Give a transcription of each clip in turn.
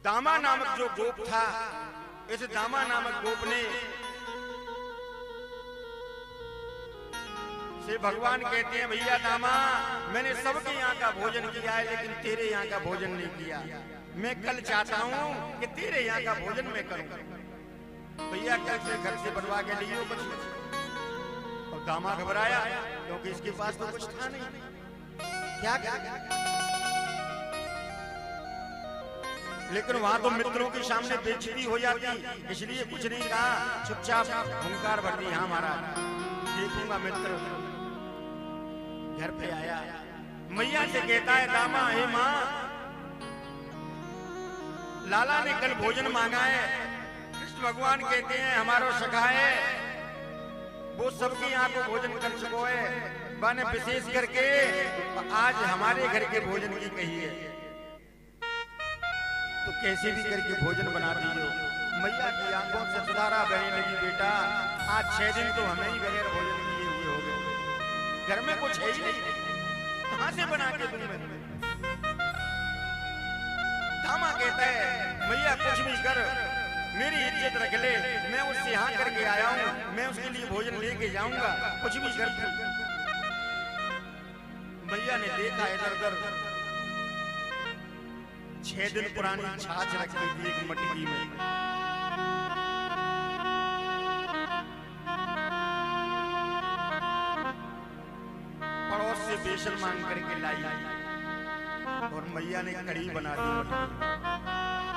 दामा नामक जो गोप था, इस दामा नामक गोप ने से भगवान कहते हैं, भैया दामा, मैंने सबके यहाँ का भोजन किया है लेकिन तेरे यहाँ का भोजन नहीं किया। मैं कल चाहता हूँ कि तेरे यहाँ का भोजन मैं करूँ। भैया कल से घर से बनवा के लियो कुछ। और दामा घबराया क्योंकि इसके पास तो कुछ था नहीं। क्या लेकिन वहां तो मित्रों के सामने बेइज्जती हो जाती, इसलिए कुछ नहीं कहा, चुपचाप हुंकार भर दी, हाँ महाराज देखूंगा। मित्र घर पे आया, मैया से कहता है, दामा हे माँ, लाला ने कल भोजन मांगा है। कृष्ण भगवान कहते हैं हमारा सखा है, वो सबके यहाँ को भोजन कर चुको है, मैंने विशेष करके आज हमारे घर के भोजन की कही है, तो कैसे भी करके भोजन बना दीजिए। मैया की आंखों से सुधारा बहने लगी, बेटा आज 6 दिन तो हमें ही बगैर भोजन किए हुए हो गए, घर में कुछ है ही नहीं, कहां से बना के दूं मैं। दामा कहता है, मैया कुछ भी कर, मेरी इज्जत रख ले, मैं उससे यहाँ करके आया हूँ, मैं उसके लिए भोजन लेके जाऊंगा, कुछ भी कर तू। मैया ने देखा इधर उधर, 6 दिन पुरानी छाछ रखी थी एक मटकी में, पड़ोस से बेसन मांग करके लाई और मैया ने कढ़ी बना दी,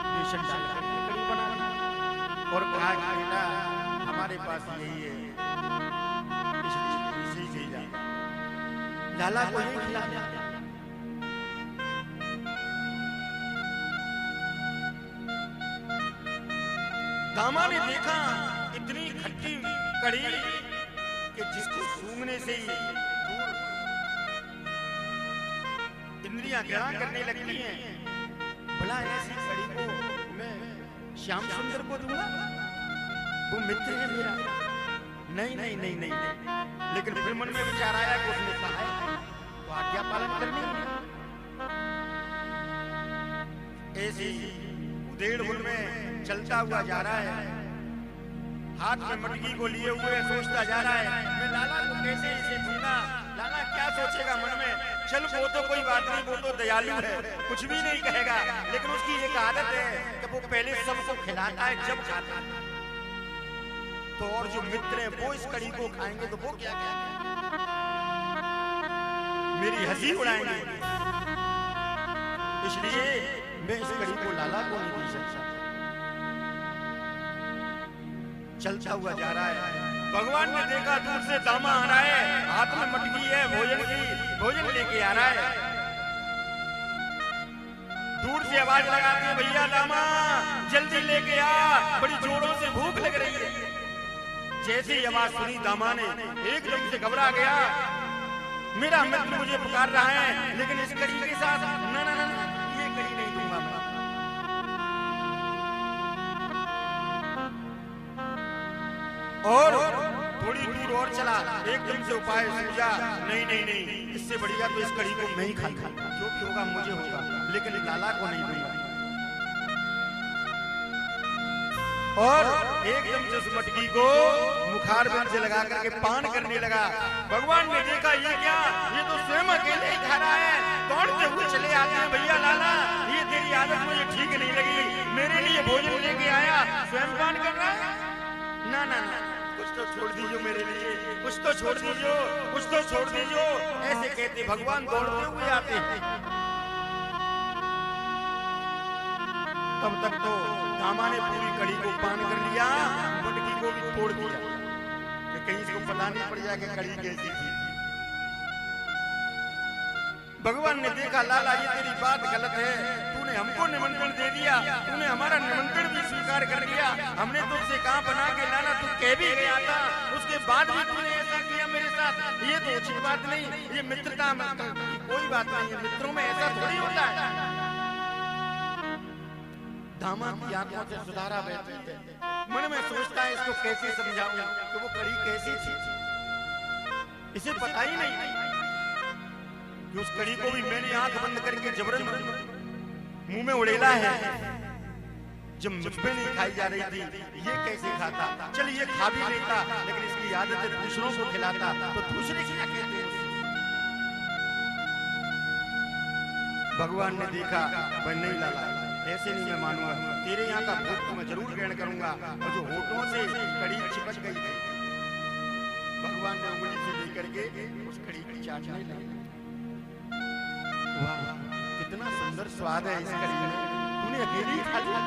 बेसन डाल करके कढ़ी बना दी और कहा कि बेटा हमारे पास यही है, इसलिए इसे ही जा, लाला को ही खिला दे। दामा ने देखा इतनी खट्टी कढ़ी कि जिसको सूंघने से ही इंद्रियां ग्रहण करने लगती हैं। भला ऐसी कढ़ी को मैं श्याम सुंदर को दूंगा, वो मित्र है मेरा। नहीं नहीं नहीं नहीं, नहीं। लेकिन फिर मन में विचार आया कि उसने कहा है तो आज्ञा पालन करनी है। ऐसी उधेड़-बुन में चलता हुआ जा रहा है, हाथ में मटकी को लिए हुए सोचता जा रहा है, मैं लाला को कैसे इसे दूंगा, लाला क्या सोचेगा मन में। चल वो तो कोई बात नहीं, वो तो दयालु है, कुछ भी नहीं कहेगा, लेकिन उसकी एक आदत है कि वो पहले सबको खिलाता है जब खाता है। तो और जो मित्र हैं वो इस कढ़ी को खाएंगे तो वो क्या कहेंगे, मेरी हंसी उड़ाएंगे, इसलिए मैं इस कढ़ी को लाला को नहीं दे सकता। चलता हुआ जा रहा है, भगवान ने देखा दूर से दामा आ रहा है, हाथ में मटकी है भोजन की, भोजन लेके आ रहा है। दूर से आवाज लगाते हैं, भैया दामा जल्दी लेके आ, बड़ी जोरों से भूख लग रही है। जैसे ही आवाज सुनी दामा ने एकदम से घबरा गया, मेरा मित्र मुझे पुकार रहा है, लेकिन इस कढ़ी के साथ ना ना ना ये कढ़ी नहीं दूंगा मैं। और थोड़ी दूर और चला, एकदम से उपाय सूझा, नहीं नहीं नहीं, इससे बढ़िया तो इस कढ़ी को मैं ही खा, जो भी होगा मुझे होगा, लेकिन लाला को नहीं दूंगा। और एकदम से उस मटकी को मुखार बिंद से लगा करके पान करने लगा। भगवान ने देखा ये क्या, ये तो स्वयं अकेले ही खा रहा है। दौड़ते हुए चले आते हैं, भैया लाला ये तेरी आदत मुझे ठीक नहीं लगी, मेरे लिए भोजन लेके आया, स्वयं पान कर रहा है। ना ना ना, कुछ तो छोड़ दीजिए मेरे लिए, कुछ तो छोड़ दीजिए, कुछ तो छोड़ दीजिए, ऐसे कहते भगवान दौड़ते हुए आते हैं। तब तक तो दामा ने पूरी कढ़ी को पान कर लिया, मटकी को भी तोड़ दिया कि कहीं इसको पता नहीं पड़ जाए कि कढ़ी कैसी थी। भगवान ने देखा, लाला ये तेरी बात गलत है, तूने हमको निमंत्रण दे दिया, तूने हमारा निमंत्रण भी स्वीकार कर लिया, हमने तुझसे कहा बना के लाना, तू कह भी गया था, उसके बाद भी तूने ऐसा किया मेरे साथ, ये तो उचित बात नहीं, ये मित्रता कोई बात नहीं है, मित्रों में ऐसा थोड़ी होता है। दामा की आंखों से सुधारा बहती है, मन में सोचता है इसको कैसे समझाऊं कि वो कढ़ी कैसी थी, इसे पता ही नहीं कि उस कढ़ी को भी मैंने आंख बंद करके जबरन में उड़ेला है, जब मुझ पे नहीं खाई जा रही थी, ये कैसे खाता? चल ये खा भी लेता, लेकिन इसकी आदत है दूसरों को खिलाता, तो दूसरे क्या कहते हैं? भगवान ने देखा, भाई नहीं लाला, ऐसे नहीं मैं मानूंगा, तेरे यहाँ का भोग तो मैं जरूर ग्रहण करूंगा। और जो होठों से कड़ी चिपक गई थी, भगवान ने उंगली से लेकर के उस कड़ी की चाटने लगे। वाह, कितना सुंदर स्वाद है इस कड़ी में, तूने अकेली खा लिया।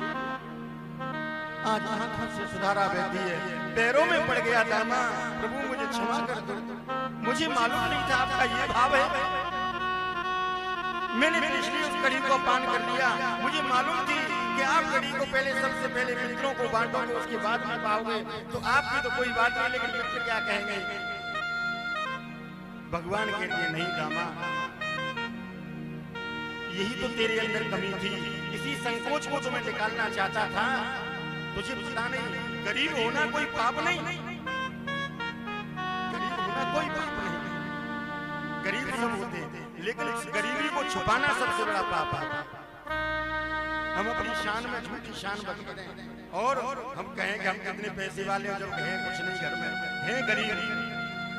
आज आंखों से सुधारा बहती है, पैरों में पड़ गया दामा, प्रभु मुझे क्षमा कर दो, मुझे मालूम नहीं था आपका ये भाव है। मैंने पिछली उस कड़ी को पान कर लिया, मुझे मालूम थी कि आप कड़ी को पहले सबसे पहले मित्रों को बांटोगे, उसके बाद में पाओगे, तो आपकी तो कोई बात नहीं, लेकिन मित्र क्या कहेंगे? भगवान कहते नहीं दामा, यही तो तेरे अंदर कमी थी, इसी संकोच को तो मैं निकालना चाहता था। तुझे पता नहीं, गरीब होना कोई पाप नहीं, गरीब होना कोई पाप नहीं, गरीब सब होते, लेकिन इस गरीबी को छुपाना सबसे बड़ा पाप है। हम अपनी शान में झूठी शान बता रहे हैं, और हम कहें कि हम कितने पैसे वाले, जब कहें कुछ नहीं, घर में हैं गरीब।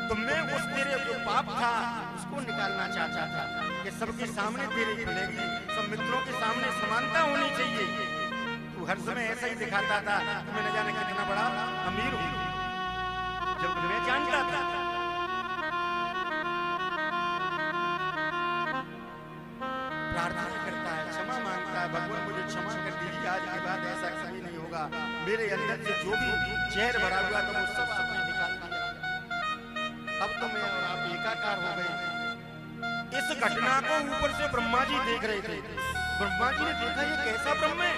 तो मैं उस तेरे जो पाप था उसको निकालना चाहता था कि सबके सामने तेरी खुलेगी, सब मित्रों के सामने समानता होनी चाहिए। तू हर समय ऐसा ही दिखाता था कि मैं न जाने कितना बड़ा अमीर हूँ, जब मैं जानता था। प्रार्थना करता है, क्षमा मांगता है, भगवान मुझे क्षमा कर दीजिए, आज के बाद ऐसा कभी नहीं होगा। मेरे अंदर से जो भी जहर भरा हुआ था वो सब आपने निकाल दिया, अब तो मैं और आप एकाकार हो गए। इस घटना को ऊपर से ब्रह्मा जी देख रहे थे। ब्रह्मा जी ने देखा, ये कैसा ब्रह्म है,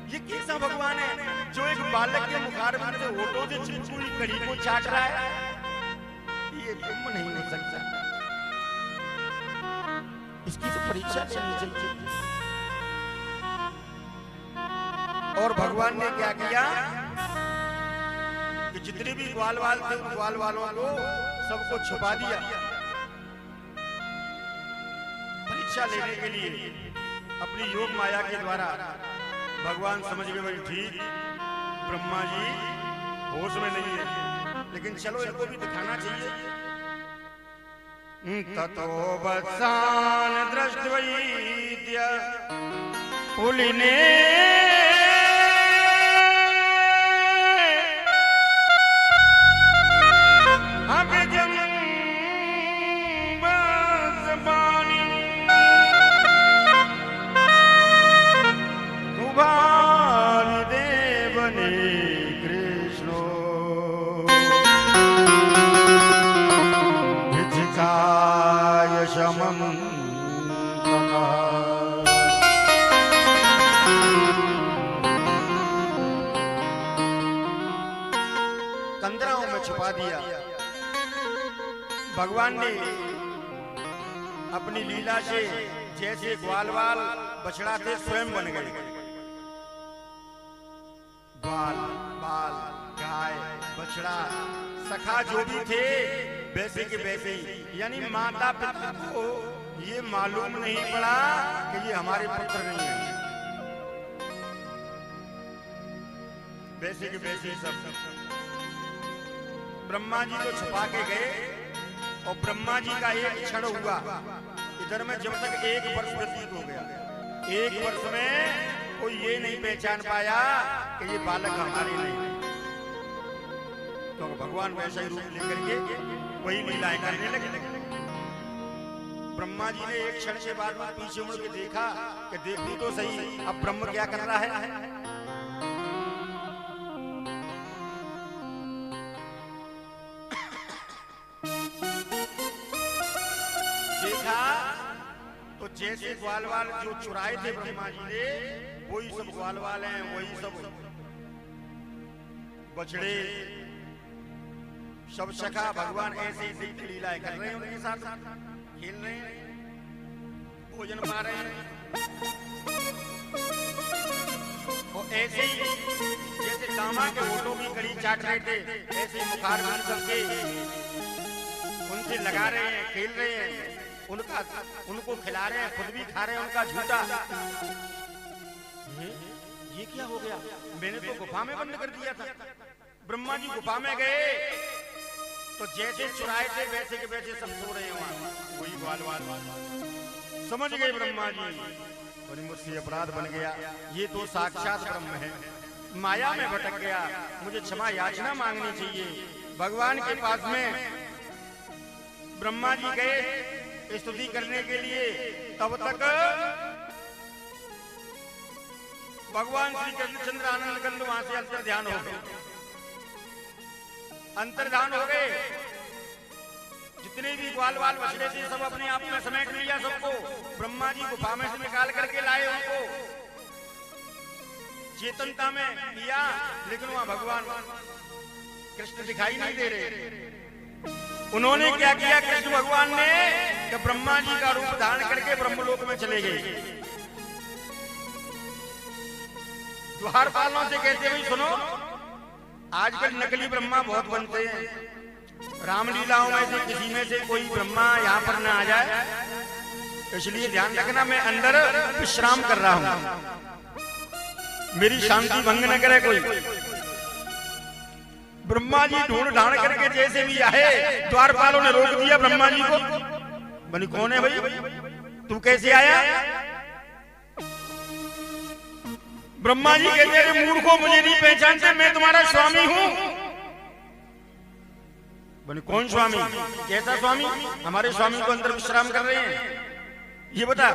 ये कैसा भगवान है जो एक बालक के मुखारबिंद से होठों से छिपी हुई कड़ी को चाट रहा है? ये ब्रह्म नहीं हो सकता, इसकी तो परीक्षा लेनी चाहिए। और भगवान ने क्या किया कि जितने भी ग्वालवाल थे, उन ग्वाल वालों को सबको छुपा दिया परीक्षा लेने के लिए अपनी योग माया के द्वारा। भगवान समझ गए, भाई ठीक, ब्रह्मा जी होश में नहीं है, लेकिन चलो इनको भी दिखाना चाहिए। ततो वत्सान दृष्टवैद्य पुलिने अभिजं वसबानि कुभानि देवने कृष्णो शमं कंदराओं में छुपा दिया। भगवान ने अपनी लीला से जैसे ग्वालवाल बछड़ा थे स्वयं बन गए, ग्वाल बाल गाय बछड़ा सखा जो भी थे वैसे के वैसे ही। यानी माता पिता को ये मालूम नहीं पड़ा कि ये हमारे पुत्र नहीं है, वैसे के वैसे ही सब। ब्रह्मा जी तो छुपा के गए, और ब्रह्मा जी का एक क्षण हुआ इधर में, जब तक 1 वर्ष व्यतीत हो गया। 1 वर्ष में कोई ये नहीं पहचान पाया कि ये बालक हमारे नहीं, तो भगवान वैसा ही रूप लेकर के वही लीलाएं करने लगे। ब्रह्मा जी ने एक क्षण के बाद में पीछे मुड़ के देखा कि देखो तो सही अब ब्रह्म क्या कर रहा है। देखा तो जैसे ग्वालवाल जो चुराए थे ब्रह्मा जी ने, वही सब ग्वालवाल हैं, वही सब बछड़े सब सखा भगवान ऐसे ही लीलाएं कर रहे हैं, उनके साथ खेल रहे हैं, भोजन पा रहे हैं। और ऐसे ही जैसे दामा के होठों की कड़ी चाट रहे थे, ऐसे मुखारबिंद सबके उनसे लगा रहे हैं, खेल रहे हैं। उनको खिला रहे हैं, खुद भी खा रहे हैं उनका झूठा। ये क्या हो गया? मैंने तो गुफा में बंद कर दिया था। ब्रह्मा जी गुफा में गए तो जैसे चुराए थे वैसे के वैसे सब सो रहे हैं वहां, वही वाल समझ गए ब्रह्मा जी। और मुझसे अपराध बन गया, ये तो साक्षात ब्रह्म है, माया में भटक गया, मुझे क्षमा याचना मांगनी चाहिए। भगवान के पास में ब्रह्मा जी गए स्तुति करने के लिए, तब तक भगवान श्री कृष्णचंद्र आनंद कंद वहां से अंतर्ध्यान हो गए। अंतर्ध्यान हो गए, जितने भी ग्वाल वाल बछड़े थे सब अपने आप में समेट लिया सबको। ब्रह्मा जी गुफा में से निकाल करके लाए उनको, चेतनता में किया, लेकिन वहां भगवान कृष्ण दिखाई नहीं दे रहे। उन्होंने क्या किया? कृष्ण भगवान ने कि ब्रह्मा जी का रूप धारण करके ब्रह्मलोक में चले गए। द्वारपालों से कहते हुए सुनो, आजकल नकली ब्रह्मा बहुत बनते हैं। रामलीलाओं में से किसी में से कोई ब्रह्मा यहाँ पर न आ जाए, इसलिए ध्यान रखना। मैं अंदर विश्राम कर रहा हूँ, मेरी शांति भंग न करे कोई। ब्रह्मा जी ढूंढ ढांड करके जैसे भी आए, द्वारपालों ने रोक दिया ब्रह्मा जी को। बनी कौन है भाई, तू कैसे आया? ब्रह्मा जी कहते हैं मूर्खों, मुझे नहीं पहचानते, मैं तुम्हारा स्वामी हूं। बनी कौन स्वामी? कैसा स्वामी? हमारे स्वामी को अंदर विश्राम कर रहे हैं। ये बता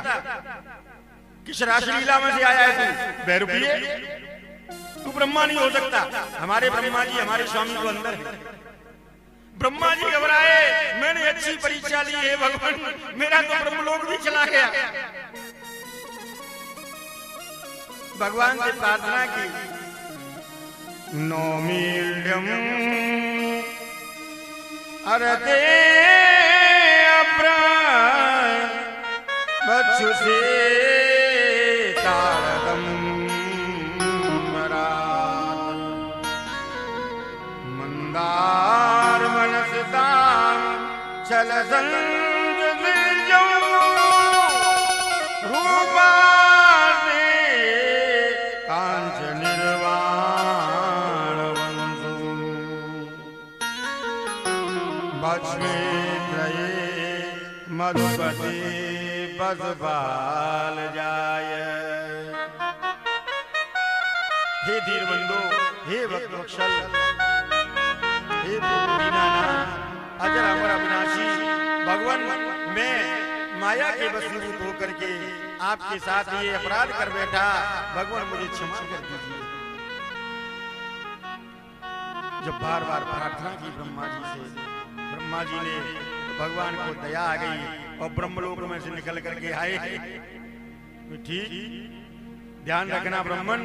किस रासलीला में से आया है तू? बैरुपीय, तू ब्रह्मा नहीं हो सकता। हमारे ब्रह्मा जी हमारे स्वामी को अंदर है। ब्रह्मा जी घबराए, मैंने अच्छी परीक्षा ली है भगवान, मेरा तो ब्रह्मलोक भी चला गया। भगवान से प्रार्थना की, नौमील्यम अरते बच्चु से तारतम मंदार मनसता चल संज रूपा कांच निर्वाण वंशु मधुपति बस बाल जाय। हे धीर बंधु, हे भक्त वत्सल, हे दीनानाथ, अजर अमर अविनाशी भगवान, मैं माया के वशीभूत होकर के आपके साथ ये अपराध कर बैठा, भगवान मुझे क्षमा कर दीजिए। जब बार बार प्रार्थना की ब्रह्मा जी से, ब्रह्मा जी ने भगवान को दया आ गई और ब्रह्मलोक में से निकल करके आए। ठीक ध्यान रखना ब्राह्मण,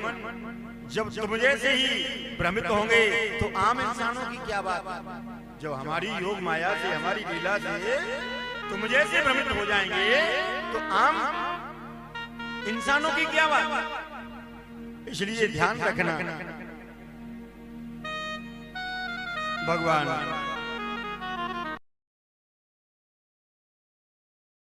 जब तुम जैसे ही भ्रमित होंगे तो आम इंसानों की क्या बात। जब हमारी योग माया से, हमारी लीला से तुम जैसे भ्रमित हो जाएंगे तो आम इंसानों की क्या बात। इसलिए ध्यान रखना। भगवान